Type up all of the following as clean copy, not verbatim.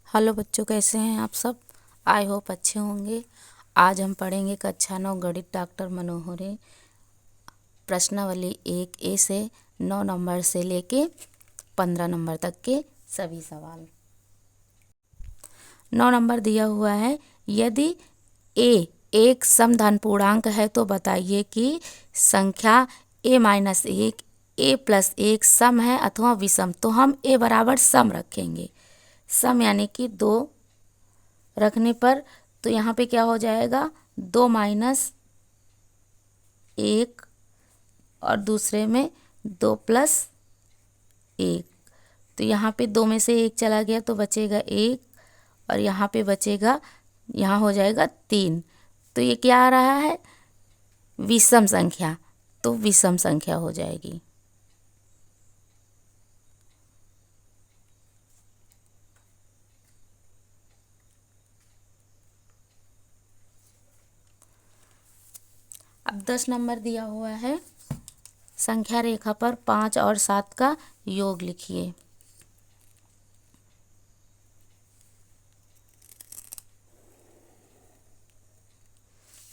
Hello बच्चों, कैसे हैं आप सब। आई होप अच्छे होंगे। आज हम पढ़ेंगे कक्षा 9 गणित डॉक्टर मनोहरे प्रश्नावली 1A से 9 नंबर से लेके 15 नंबर तक के सभी सवाल। 9 नंबर दिया हुआ है, यदि a एक समधन पूर्णांक है तो बताइए कि संख्या a-1 a+1 सम है अथवा विषम। तो हम a बराबर सम रखेंगे। सम यानी कि 2 रखने पर तो यहाँ पे क्या हो जाएगा, 2 - 1 और दूसरे में 2 + 1। तो यहाँ पे 2 में से 1 चला गया तो बचेगा 1 और यहाँ पे बचेगा, यहाँ हो जाएगा 3। तो ये क्या आ रहा है, विषम संख्या। तो विषम संख्या हो जाएगी। अब 10 नंबर दिया हुआ है, संख्या रेखा पर 5 और 7 का योग लिखिए।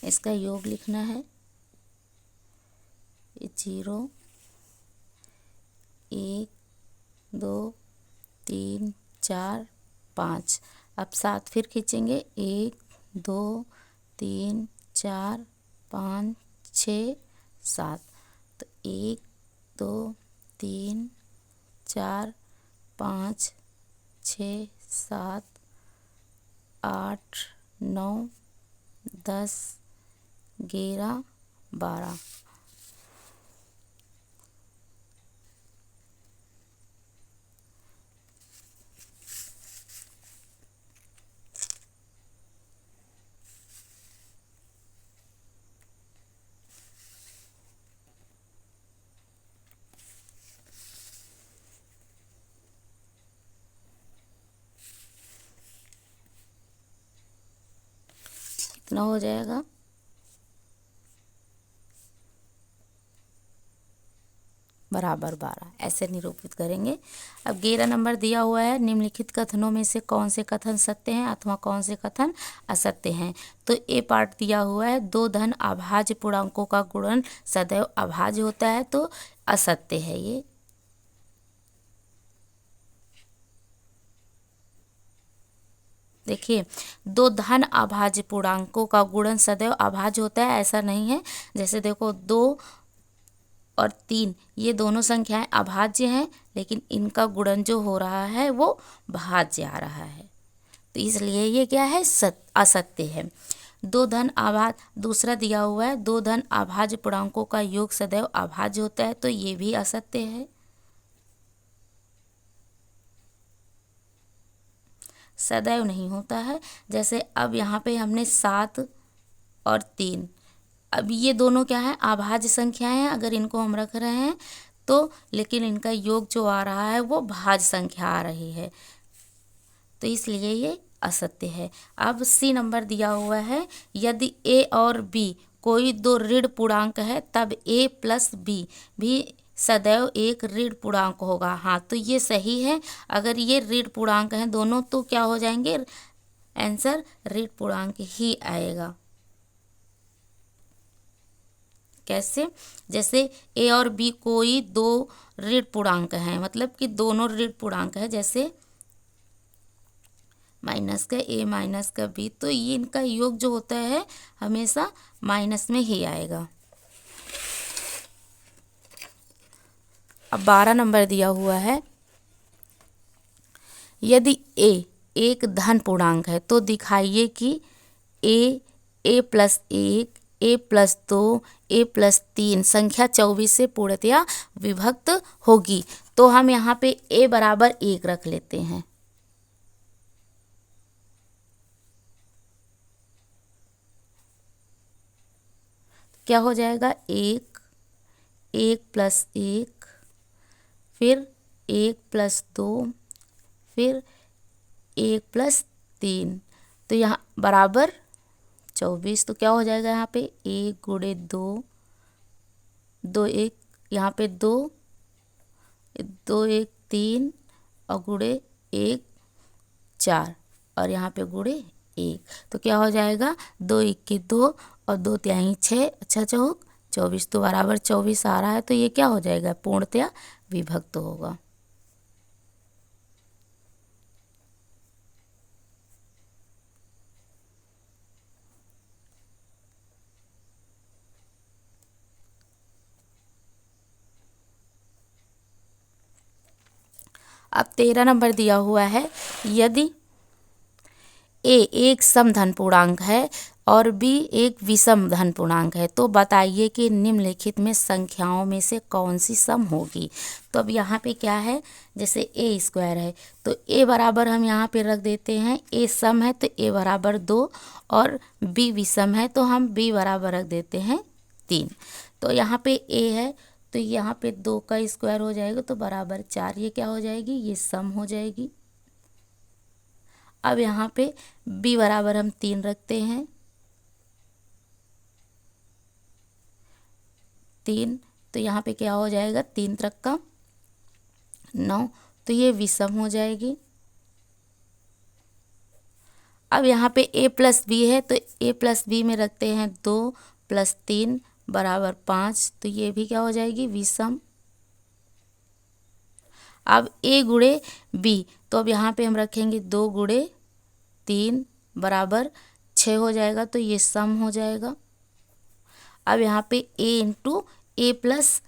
इसका योग लिखना है 0 1 2 3 4 5। अब 7 फिर खींचेंगे, 1 2 3 4 5 6 7। तो 1 2 3 4 5 6 7 8 9 10 11 12। कितना हो जाएगा, बराबर 12। ऐसे निरूपित करेंगे। अब 11 नंबर दिया हुआ है, निम्नलिखित कथनों में से कौन से कथन सत्य हैं अथवा कौन से कथन असत्य हैं। तो ए पार्ट दिया हुआ है, 2 धन अभाज्य पूर्णांकों का गुणन सदैव अभाज्य होता है, तो असत्य है ये। देखिए, 2 धन अभाज्य पूर्णांकों का गुणन सदैव अभाज्य होता है, ऐसा नहीं है। जैसे देखो, 2 और 3 ये दोनों संख्याएं अभाज्य हैं, लेकिन इनका गुणन जो हो रहा है वो भाज्य आ रहा है, तो इसलिए ये क्या है, असत्य है। 2 धन अभाज्य, दूसरा दिया हुआ है 2 धन अभाज्य पूर्णांकों का योग सदैव अभाज्य होता है, तो ये भी असत्य है। सदैव नहीं होता है। जैसे अब यहाँ पे हमने 7 और 3, अब ये दोनों क्या है, अभाज्य संख्याएं हैं। अगर इनको हम रख रहे हैं तो, लेकिन इनका योग जो आ रहा है वो भाज्य संख्या आ रही है, तो इसलिए ये असत्य है। अब सी नंबर दिया हुआ है, यदि ए और बी कोई 2 ऋण पूर्णांक है तब a+b भी सदैव एक ऋण पूर्णांक होगा। हाँ, तो ये सही है। अगर ये ऋण पूर्णांक हैं दोनों तो क्या हो जाएंगे, आंसर ऋण पूर्णांक ही आएगा। कैसे, जैसे ए और बी कोई 2 ऋण पूर्णांक हैं, मतलब कि दोनों ऋण पूर्णांक है, जैसे माइनस का ए माइनस का बी, तो ये इनका योग जो होता है हमेशा माइनस में ही आएगा। अब 12 नंबर दिया हुआ है, यदि ए एक धन पूर्णांक है तो दिखाइए कि a+1 a+2 a+3 संख्या 24 से पूर्णतया विभक्त होगी। तो हम यहाँ पे a बराबर 1 रख लेते हैं। क्या हो जाएगा, 1 1+1 फिर 1+2 फिर 1+3, तो यहाँ बराबर 24। तो क्या हो जाएगा, यहाँ पे 1 गुणे 2 2 1, यहाँ पे 2 2 1 3 और गुणे 1 4। और यहाँ पे गुणे 1, तो क्या हो जाएगा 2 इक्की 2 और 2 तिहाई 6, अच्छा चौक 24, तो बराबर 24 आ रहा है, तो ये क्या हो जाएगा पूर्णतया विभक्त होगा। अब 13 नंबर दिया हुआ है, यदि ए एक समधन पूर्णांक है और बी एक विषम धन पूर्णांक है तो बताइए कि निम्नलिखित में संख्याओं में से कौन सी सम होगी। तो अब यहाँ पे क्या है, जैसे ए स्क्वायर है तो ए बराबर हम यहाँ पे रख देते हैं, ए सम है तो ए बराबर 2 और बी विषम है तो हम बी बराबर रख देते हैं 3। तो यहाँ पे ए है तो यहाँ पे 2 का स्क्वायर हो जाएगा तो बराबर 4, ये क्या हो जाएगी, ये सम हो जाएगी। अब यहाँ पे b बराबर हम 3 रखते हैं, 3 तो यहाँ पे क्या हो जाएगा 3 तक का 9, तो ये विषम हो जाएगी। अब यहाँ पे a प्लस बी है तो a प्लस बी में रखते हैं 2 प्लस 3 बराबर 5, तो ये भी क्या हो जाएगी विषम। अब a गुणे b, तो अब यहाँ पे हम रखेंगे 2 गुणे 3 बराबर 6 हो जाएगा, तो ये सम हो जाएगा। अब यहाँ पे a इंटू ए प्लस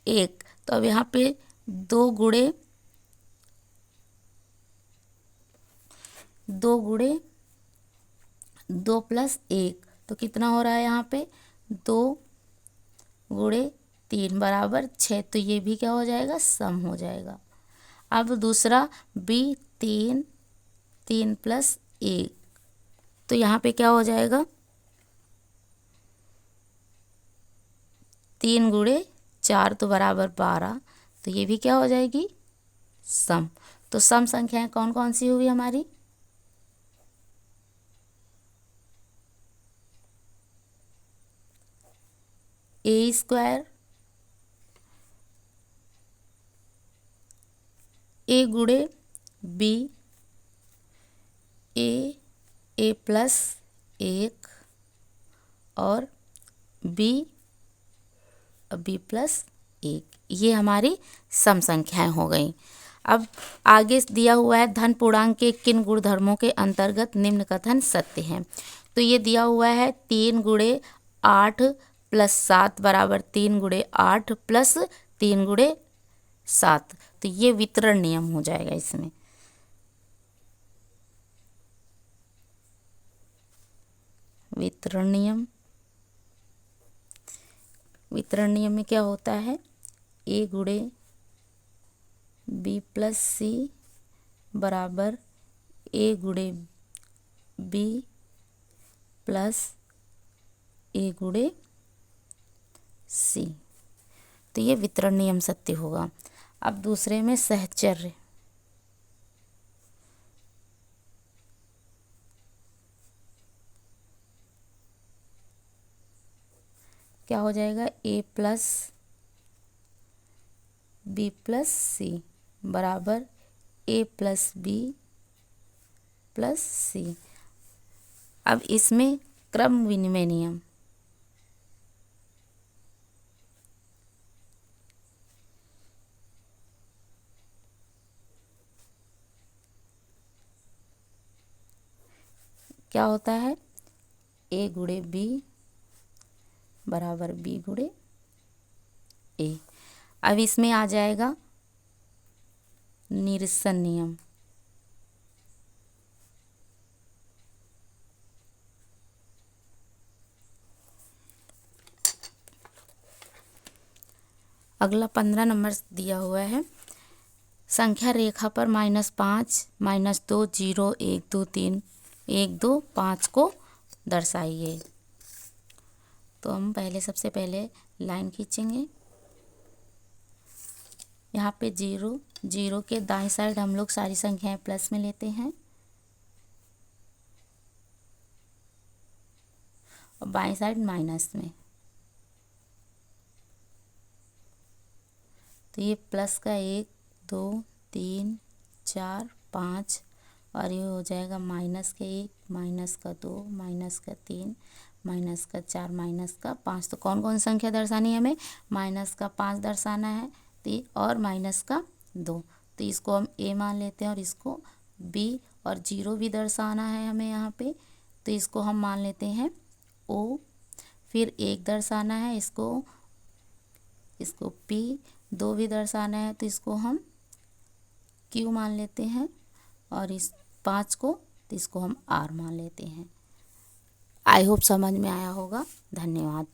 1, तो अब यहाँ पे 2 गुणे 2 प्लस 1, तो कितना हो रहा है यहाँ पे 2 गुणे 3 बराबर 6, तो ये भी क्या हो जाएगा सम हो जाएगा। अब दूसरा b 3 प्लस 1, तो यहाँ पे क्या हो जाएगा 3 गुणे 4 तो बराबर 12, तो ये भी क्या हो जाएगी सम। तो सम संख्याएं कौन कौन सी हुई हमारी, ए स्क्वायर, ए गुणे बी, ए प्लस 1 और बी प्लस 1, ये हमारी सम संख्याएं हो गई। अब आगे दिया हुआ है धन पूर्णांक के किन गुणधर्मों के अंतर्गत निम्न कथन सत्य हैं। तो ये दिया हुआ है 3 गुणे 8 प्लस 7 बराबर 3 गुणे 8 प्लस 3 गुणे 7, तो ये वितरण नियम हो जाएगा इसमें। वितरण नियम में क्या होता है, ए गुणे बी प्लस सी बराबर ए गुणे बी प्लस ए गुणे सी, तो ये वितरण नियम सत्य होगा। अब दूसरे में सहचर्य, क्या हो जाएगा ए प्लस बी प्लस सी बराबर ए प्लस बी प्लस सी। अब इसमें क्रम विनिमय नियम, क्या होता है ए गुणे बी बराबर बी गुणे ए। अब इसमें आ जाएगा निरसन नियम, अगला 15 नंबर दिया हुआ है, संख्या रेखा पर -5 -2 0 1 2 3 1 2 5 को दर्शाइए। तो हम सबसे पहले लाइन खींचेंगे, यहाँ पे 0 के दाएं साइड हम लोग सारी संख्याएं प्लस में लेते हैं और बाएं साइड माइनस में, तो ये प्लस का 1 2 3 4 5 और ये हो जाएगा माइनस का 1, माइनस का 2, माइनस का 3, माइनस का 4, माइनस का 5। तो कौन कौन संख्या दर्शानी है हमें? माइनस का 5 दर्शाना है और माइनस का 2। तो इसको हम ए मान लेते हैं और इसको बी, और 0 भी दर्शाना है हमें यहाँ पे, तो इसको हम मान लेते हैं ओ। फिर 1 दर्शाना है, इसको पी। 2 भी दर्शाना है तो इसको हम क्यू मान लेते हैं, और इस 5 को, तो इसको हम आर मान लेते हैं। आई होप समझ में आया होगा। धन्यवाद।